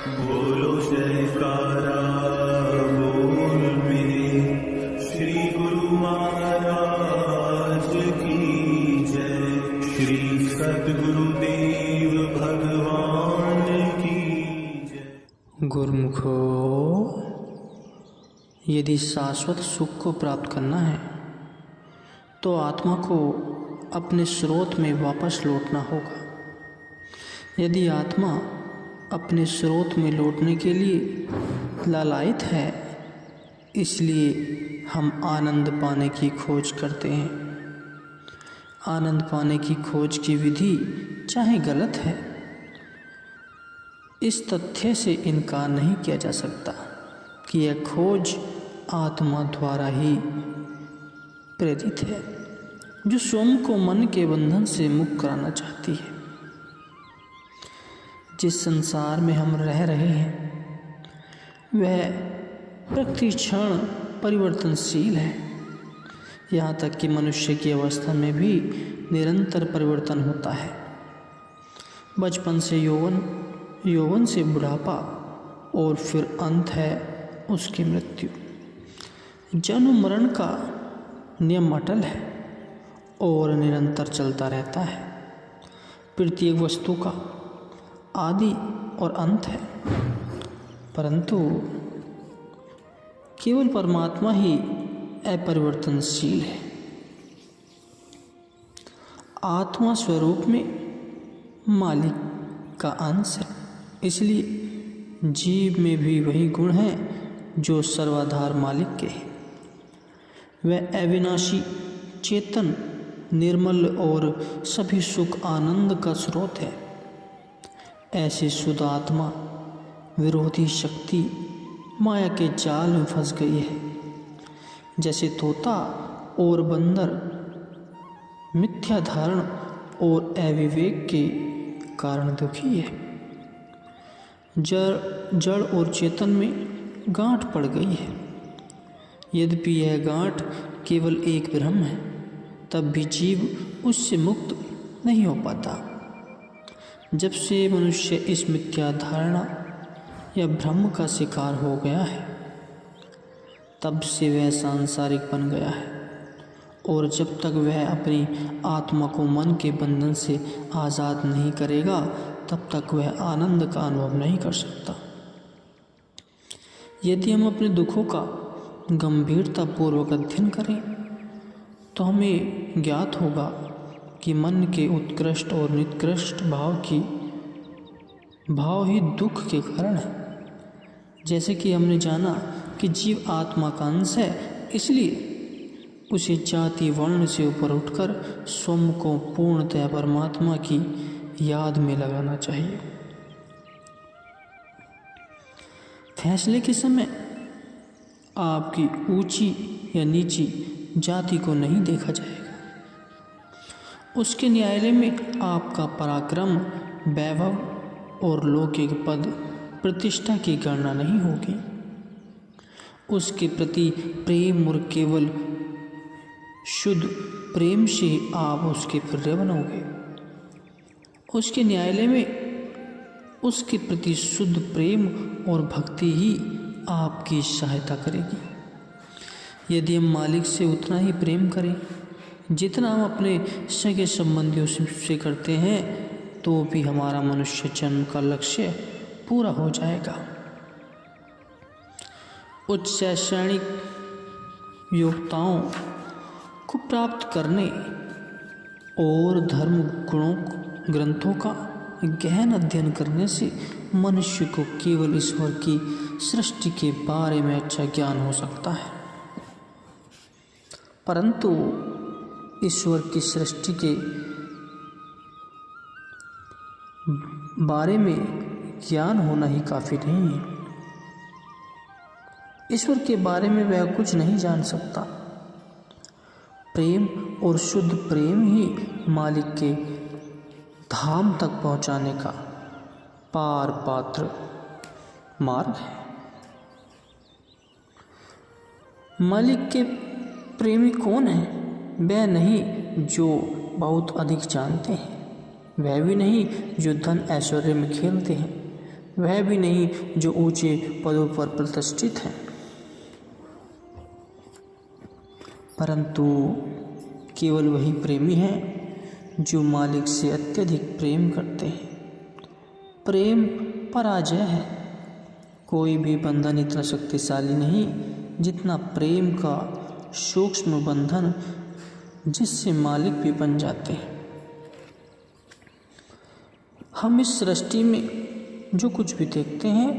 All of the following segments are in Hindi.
बोलो जयकारा बोल मेरे श्री गुरु महाराज की जय। श्री सद्गुरुदेव भगवान की जय। गुरुमुखो, यदि शाश्वत सुख को प्राप्त करना है तो आत्मा को अपने स्रोत में वापस लौटना होगा। यदि आत्मा अपने स्रोत में लौटने के लिए लालायित है, इसलिए हम आनंद पाने की खोज करते हैं। आनंद पाने की खोज की विधि चाहे गलत है, इस तथ्य से इनकार नहीं किया जा सकता कि यह खोज आत्मा द्वारा ही प्रेरित है, जो स्वयं को मन के बंधन से मुक्त कराना चाहती है। जिस संसार में हम रह रहे हैं वह प्रति क्षण परिवर्तनशील है। यहाँ तक कि मनुष्य की अवस्था में भी निरंतर परिवर्तन होता है। बचपन से यौवन, यौवन से बुढ़ापा और फिर अंत है उसकी मृत्यु। जन्म मरण का नियम अटल है और निरंतर चलता रहता है। प्रत्येक वस्तु का आदि और अंत है, परंतु केवल परमात्मा ही अपरिवर्तनशील है। आत्मा स्वरूप में मालिक का अंश है, इसलिए जीव में भी वही गुण है जो सर्वाधार मालिक के हैं। वह अविनाशी, चेतन, निर्मल और सभी सुख आनंद का स्रोत है। ऐसी शुद्ध आत्मा विरोधी शक्ति माया के जाल में फंस गई है। जैसे तोता और बंदर मिथ्या धारण और अविवेक के कारण दुखी है। जड़ और चेतन में गांठ पड़ गई है। यद्यपि यह गांठ केवल एक भ्रम है, तब भी जीव उससे मुक्त नहीं हो पाता। जब से मनुष्य इस मिथ्या धारणा या भ्रम का शिकार हो गया है, तब से वह सांसारिक बन गया है, और जब तक वह अपनी आत्मा को मन के बंधन से आज़ाद नहीं करेगा, तब तक वह आनंद का अनुभव नहीं कर सकता। यदि हम अपने दुखों का गंभीरतापूर्वक अध्ययन करें तो हमें ज्ञात होगा कि मन के उत्कृष्ट और निकृष्ट भाव ही दुख के कारण है। जैसे कि हमने जाना कि जीव आत्मा का अंश है, इसलिए उसे जाति वर्ण से ऊपर उठकर स्वयं को पूर्णतः परमात्मा की याद में लगाना चाहिए। फैसले के समय आपकी ऊंची या नीची जाति को नहीं देखा जाएगा। उसके न्यायालय में आपका पराक्रम, वैभव और लौकिक पद प्रतिष्ठा की गणना नहीं होगी। उसके प्रति प्रेम और केवल शुद्ध प्रेम से आप उसके प्रिय बनोगे। उसके न्यायालय में उसके प्रति शुद्ध प्रेम और भक्ति ही आपकी सहायता करेगी। यदि हम मालिक से उतना ही प्रेम करें जितना हम अपने सगे संबंधियों से करते हैं, तो भी हमारा मनुष्य जन्म का लक्ष्य पूरा हो जाएगा। उच्च शैक्षणिक योग्यताओं को प्राप्त करने और धर्म गुणों ग्रंथों का गहन अध्ययन करने से मनुष्य को केवल ईश्वर की सृष्टि के बारे में अच्छा ज्ञान हो सकता है, परंतु ईश्वर की सृष्टि के बारे में ज्ञान होना ही काफ़ी नहीं है। ईश्वर के बारे में वह कुछ नहीं जान सकता। प्रेम और शुद्ध प्रेम ही मालिक के धाम तक पहुंचाने का पार पात्र मार्ग है। मालिक के प्रेमी कौन है? वह नहीं जो बहुत अधिक जानते हैं, वह भी नहीं जो धन ऐश्वर्य में खेलते हैं, वह भी नहीं जो ऊंचे पदों पर प्रतिष्ठित हैं, परंतु केवल वही प्रेमी हैं जो मालिक से अत्यधिक प्रेम करते हैं। प्रेम पराजय है। कोई भी बंधन इतना शक्तिशाली नहीं जितना प्रेम का सूक्ष्म बंधन, जिससे मालिक भी बन जाते हैं। हम इस सृष्टि में जो कुछ भी देखते हैं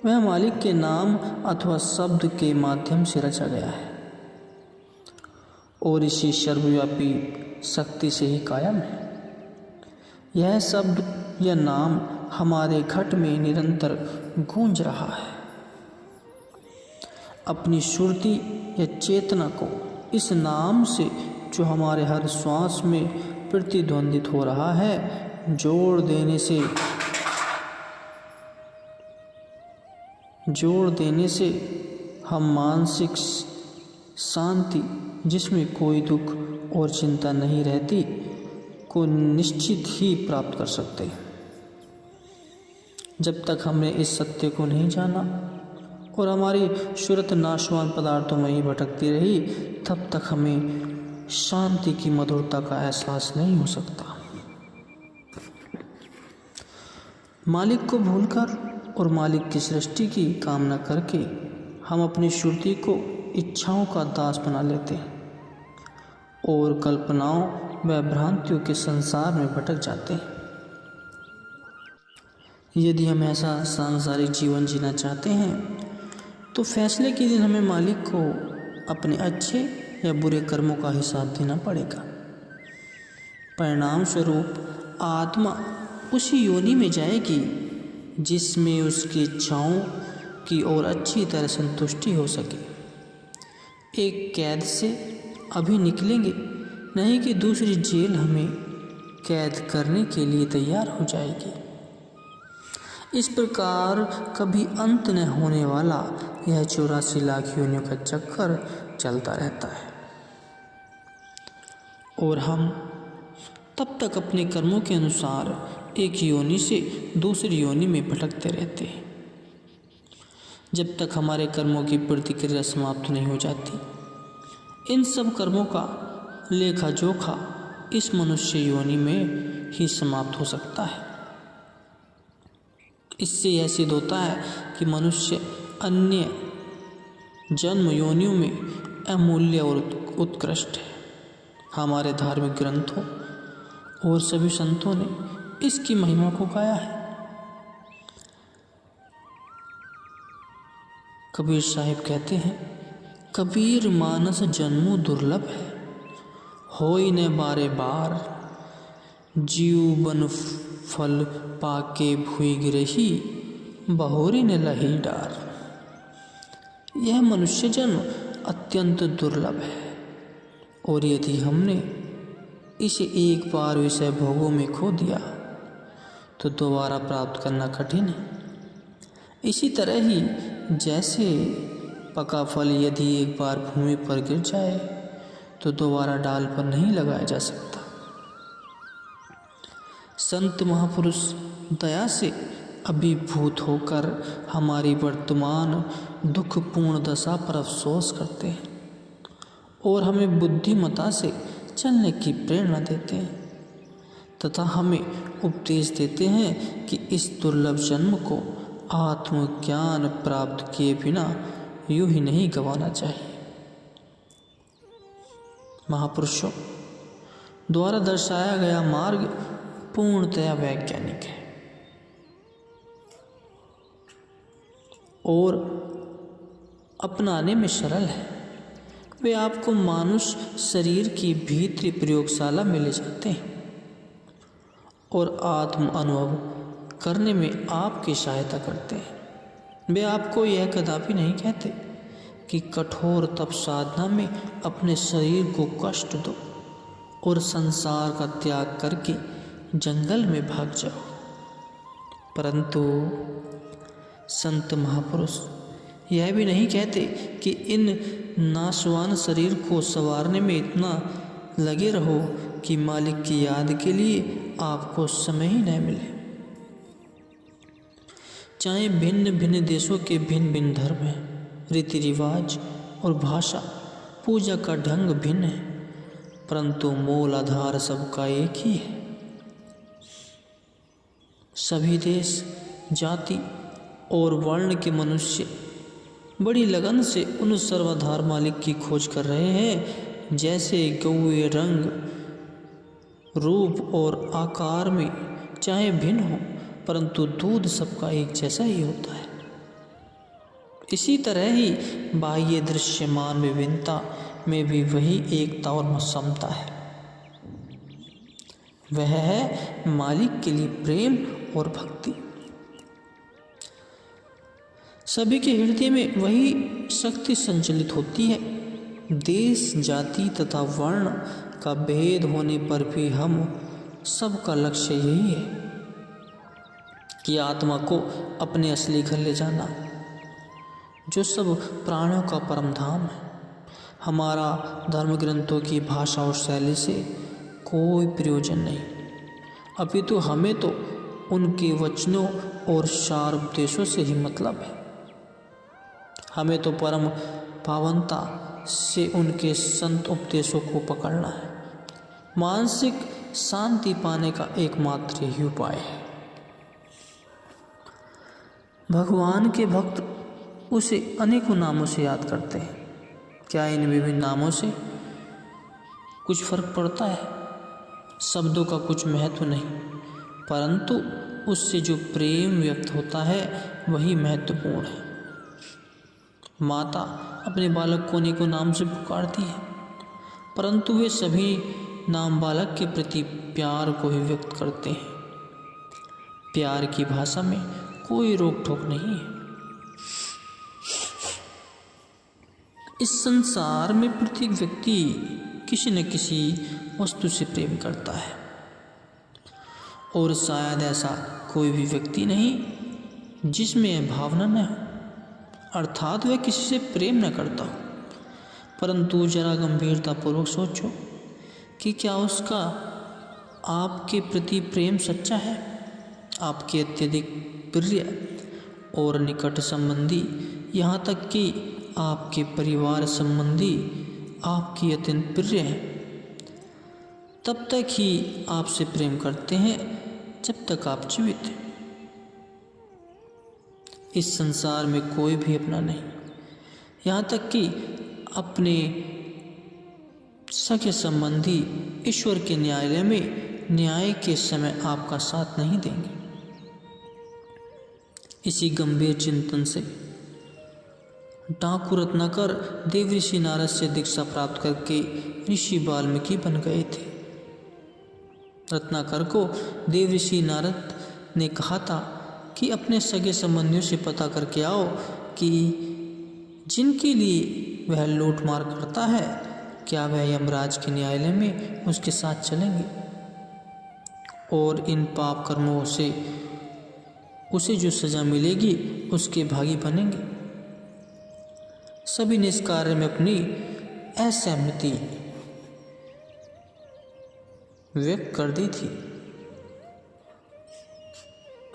वह मालिक के नाम अथवा शब्द के माध्यम से रचा गया है और इसी सर्वव्यापी शक्ति से ही कायम है। यह शब्द या नाम हमारे घट में निरंतर गूंज रहा है। अपनी सुरती या चेतना को इस नाम से जो हमारे हर श्वास में प्रतिध्वनित हो रहा है जोड़ देने से हम मानसिक शांति, जिसमें कोई दुख और चिंता नहीं रहती, को निश्चित ही प्राप्त कर सकते हैं। जब तक हमने इस सत्य को नहीं जाना और हमारी सूरत नाशवान पदार्थों में ही भटकती रही, तब तक हमें शांति की मधुरता का एहसास नहीं हो सकता। मालिक को भूलकर और मालिक की सृष्टि की कामना करके हम अपनी श्रुति को इच्छाओं का दास बना लेते हैं और कल्पनाओं व भ्रांतियों के संसार में भटक जाते हैं। यदि हम ऐसा सांसारिक जीवन जीना चाहते हैं तो फैसले के दिन हमें मालिक को अपने अच्छे या बुरे कर्मों का हिसाब देना पड़ेगा। परिणाम स्वरूप आत्मा उसी योनि में जाएगी जिसमें उसकी इच्छाओं की ओर अच्छी तरह संतुष्टि हो सके। एक कैद से अभी निकलेंगे, नहीं कि दूसरी जेल हमें कैद करने के लिए तैयार हो जाएगी। इस प्रकार कभी अंत न होने वाला यह 84 लाख योनियों का चक्कर चलता रहता है और हम तब तक अपने कर्मों के अनुसार एक योनि से दूसरी योनि में भटकते रहते हैं जब तक हमारे कर्मों की प्रतिक्रिया समाप्त नहीं हो जाती। इन सब कर्मों का लेखा जोखा इस मनुष्य योनि में ही समाप्त हो सकता है। इससे यह सिद्ध होता है कि मनुष्य अन्य जन्म योनियों में अमूल्य और उत्कृष्ट है। हमारे धार्मिक ग्रंथों और सभी संतों ने इसकी महिमा को गाया है। कबीर साहिब कहते हैं, कबीर मानस जन्मों दुर्लभ है, होई न बारे बार, जीव बन फल पाके भूई गिरही, बहोरी न लही डार। यह मनुष्य जन्म अत्यंत दुर्लभ है और यदि हमने इसे एक बार विषय भोगों में खो दिया तो दोबारा प्राप्त करना कठिन है। इसी तरह ही जैसे पका फल यदि एक बार भूमि पर गिर जाए तो दोबारा डाल पर नहीं लगाया जा सकता। संत महापुरुष दया से अभिभूत होकर हमारी वर्तमान दुखपूर्ण दशा पर अफसोस करते हैं और हमें बुद्धिमता से चलने की प्रेरणा देते हैं तथा हमें उपदेश देते हैं कि इस दुर्लभ जन्म को आत्मज्ञान प्राप्त किए बिना यूं ही नहीं गंवाना चाहिए। महापुरुषों द्वारा दर्शाया गया मार्ग पूर्णतया वैज्ञानिक है और अपनाने में सरल है। वे आपको मानुष्य शरीर की भीतरी प्रयोगशाला में ले जाते हैं और आत्म अनुभव करने में आपकी सहायता करते हैं। वे आपको यह कदापि नहीं कहते कि कठोर तप साधना में अपने शरीर को कष्ट दो और संसार का त्याग करके जंगल में भाग जाओ, परंतु संत महापुरुष यह भी नहीं कहते कि इन नाशवान शरीर को संवारने में इतना लगे रहो कि मालिक की याद के लिए आपको समय ही न मिले। चाहे भिन्न भिन्न देशों के भिन्न भिन्न धर्म हैं, रीति रिवाज और भाषा, पूजा का ढंग भिन्न है, परंतु मूल आधार सबका एक ही है। सभी देश, जाति और वर्ण के मनुष्य बड़ी लगन से उन सर्वाधार मालिक की खोज कर रहे हैं। जैसे गौए रंग, रूप और आकार में चाहे भिन्न हो, परंतु दूध सबका एक जैसा ही होता है। इसी तरह ही बाह्य दृश्यमान विभिन्नता में भी वही एकता और समता है। वह है मालिक के लिए प्रेम और भक्ति। सभी के हृदय में वही शक्ति संचलित होती है। देश, जाति तथा वर्ण का भेद होने पर भी हम सबका लक्ष्य यही है कि आत्मा को अपने असली घर ले जाना, जो सब प्राणियों का परम धाम है। हमारा धर्म ग्रंथों की भाषा और शैली से कोई प्रयोजन नहीं, अपितु हमें तो उनके वचनों और सार उपदेशों से ही मतलब है। हमें तो परम पावनता से उनके संत उपदेशों को पकड़ना है। मानसिक शांति पाने का एकमात्र ही उपाय है। भगवान के भक्त उसे अनेकों नामों से याद करते हैं। क्या इन विभिन्न नामों से कुछ फर्क पड़ता है? शब्दों का कुछ महत्व नहीं, परंतु उससे जो प्रेम व्यक्त होता है वही महत्वपूर्ण है। माता अपने बालक को अनेकों नाम से पुकारती है, परंतु वे सभी नाम बालक के प्रति प्यार को ही व्यक्त करते हैं। प्यार की भाषा में कोई रोक टोक नहीं है। इस संसार में प्रत्येक व्यक्ति किसी न किसी वस्तु से प्रेम करता है, और शायद ऐसा कोई भी व्यक्ति नहीं जिसमें यह भावना न हो, अर्थात वह किसी से प्रेम न करता हो। परंतु जरा गंभीरतापूर्वक सोचो कि क्या उसका आपके प्रति प्रेम सच्चा है? आपके अत्यधिक प्रिय और निकट संबंधी, यहाँ तक कि आपके परिवार संबंधी आपकी अत्यंत प्रिय है, तब तक ही आपसे प्रेम करते हैं जब तक आप जीवित हैं। इस संसार में कोई भी अपना नहीं, यहाँ तक कि अपने सगे संबंधी ईश्वर के न्यायालय में न्याय के समय आपका साथ नहीं देंगे। इसी गंभीर चिंतन से डाकू रत्नाकर देवऋषि नारद से दीक्षा प्राप्त करके ऋषि वाल्मीकि बन गए थे। रत्नाकर को देवऋषि नारद ने कहा था कि अपने सगे संबंधियों से पता करके आओ कि जिनके लिए वह लूट मार करता है, क्या वह यमराज के न्यायालय में उसके साथ चलेंगे और इन पाप कर्मों से उसे जो सजा मिलेगी उसके भागी बनेंगे। सभी ने इस कार्य में अपनी असहमति व्यक्त कर दी थी।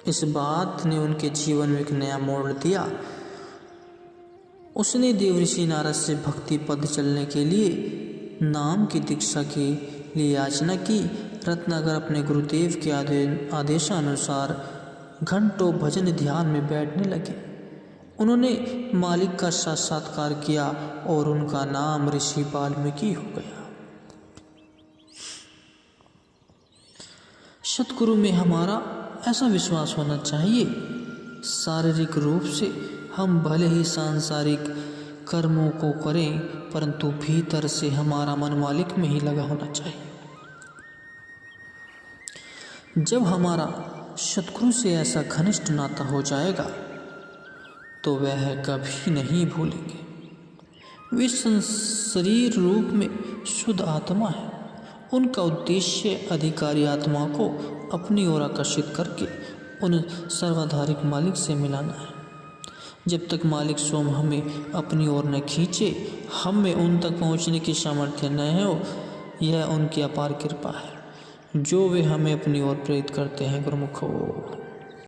इस बात ने उनके जीवन में एक नया मोड़ दिया। उसने देवऋषि नारद से भक्ति पद चलने के लिए नाम की दीक्षा के लिए याचना की। रत्नाकर अपने गुरुदेव के आदेशानुसार घंटों भजन ध्यान में बैठने लगे। उन्होंने मालिक का साक्षात्कार किया और उनका नाम ऋषि वाल्मीकि हो गया। सतगुरु में हमारा ऐसा विश्वास होना चाहिए, शारीरिक रूप से हम भले ही सांसारिक कर्मों को करें, परंतु भीतर से हमारा मन मालिक में ही लगा होना चाहिए। जब हमारा सतगुरु से ऐसा घनिष्ठ नाता हो जाएगा तो वह कभी नहीं भूलेंगे। वे शरीर रूप में शुद्ध आत्मा है। उनका उद्देश्य अधिकारी आत्मा को अपनी ओर आकर्षित करके उन सर्वाधारिक मालिक से मिलाना है। जब तक मालिक स्वयं हमें अपनी ओर न खींचे, हम में उन तक पहुंचने की सामर्थ्य न हो। यह उनकी अपार कृपा है जो वे हमें अपनी ओर प्रेरित करते हैं। गुरुमुखो।